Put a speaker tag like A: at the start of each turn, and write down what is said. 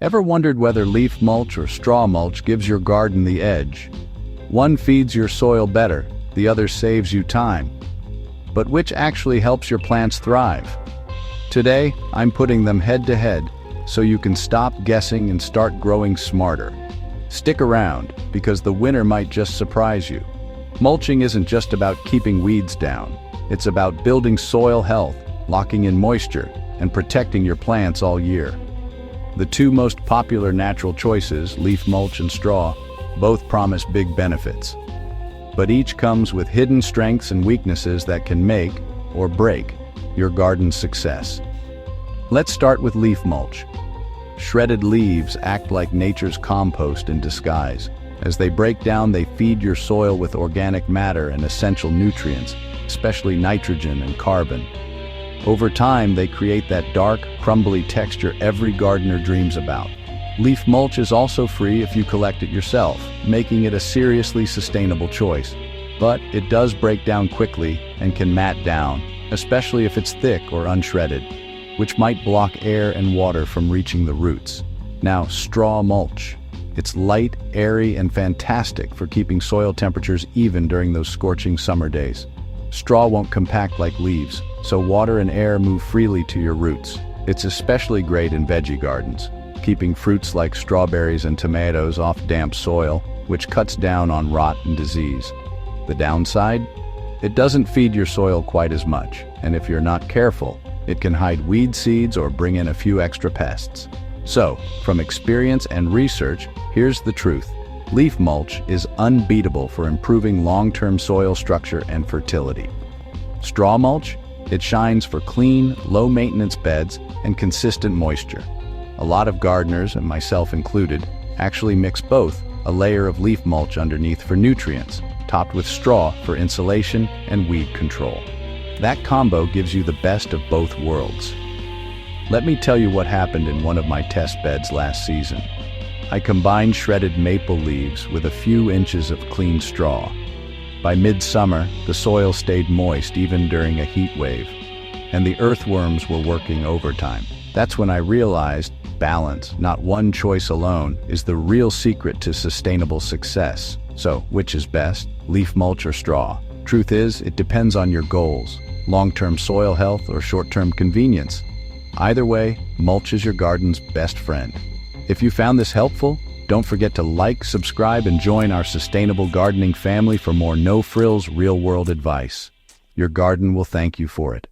A: Ever wondered whether leaf mulch or straw mulch gives your garden the edge? One feeds your soil better, the other saves you time. But which actually helps your plants thrive? Today, I'm putting them head to head so you can stop guessing and start growing smarter. Stick around, because the winner might just surprise you. Mulching isn't just about keeping weeds down. It's about building soil health, locking in moisture, and protecting your plants all year. The two most popular natural choices, leaf mulch and straw, both promise big benefits. But each comes with hidden strengths and weaknesses that can make, or break, your garden's success. Let's start with leaf mulch. Shredded leaves act like nature's compost in disguise. As they break down, they feed your soil with organic matter and essential nutrients, especially nitrogen and carbon. Over time, they create that dark, crumbly texture every gardener dreams about. Leaf mulch is also free if you collect it yourself, making it a seriously sustainable choice. But it does break down quickly and can mat down, especially if it's thick or unshredded, which might block air and water from reaching the roots. Now, straw mulch. It's light, airy, and fantastic for keeping soil temperatures even during those scorching summer days. Straw won't compact like leaves, so water and air move freely to your roots. It's especially great in veggie gardens, keeping fruits like strawberries and tomatoes off damp soil, which cuts down on rot and disease. The downside? It doesn't feed your soil quite as much, and if you're not careful, it can hide weed seeds or bring in a few extra pests. So, from experience and research, here's the truth. Leaf mulch is unbeatable for improving long-term soil structure and fertility. Straw mulch? It shines for clean, low-maintenance beds and consistent moisture. A lot of gardeners, and myself included, actually mix both, a layer of leaf mulch underneath for nutrients, topped with straw for insulation and weed control. That combo gives you the best of both worlds. Let me tell you what happened in one of my test beds last season. I combined shredded maple leaves with a few inches of clean straw. By midsummer, the soil stayed moist even during a heat wave, and the earthworms were working overtime. That's when I realized balance, not one choice alone, is the real secret to sustainable success. So, which is best, leaf mulch or straw? Truth is, it depends on your goals, long-term soil health or short-term convenience. Either way, mulch is your garden's best friend. If you found this helpful, don't forget to like, subscribe, and join our sustainable gardening family for more no-frills, real-world advice. Your garden will thank you for it.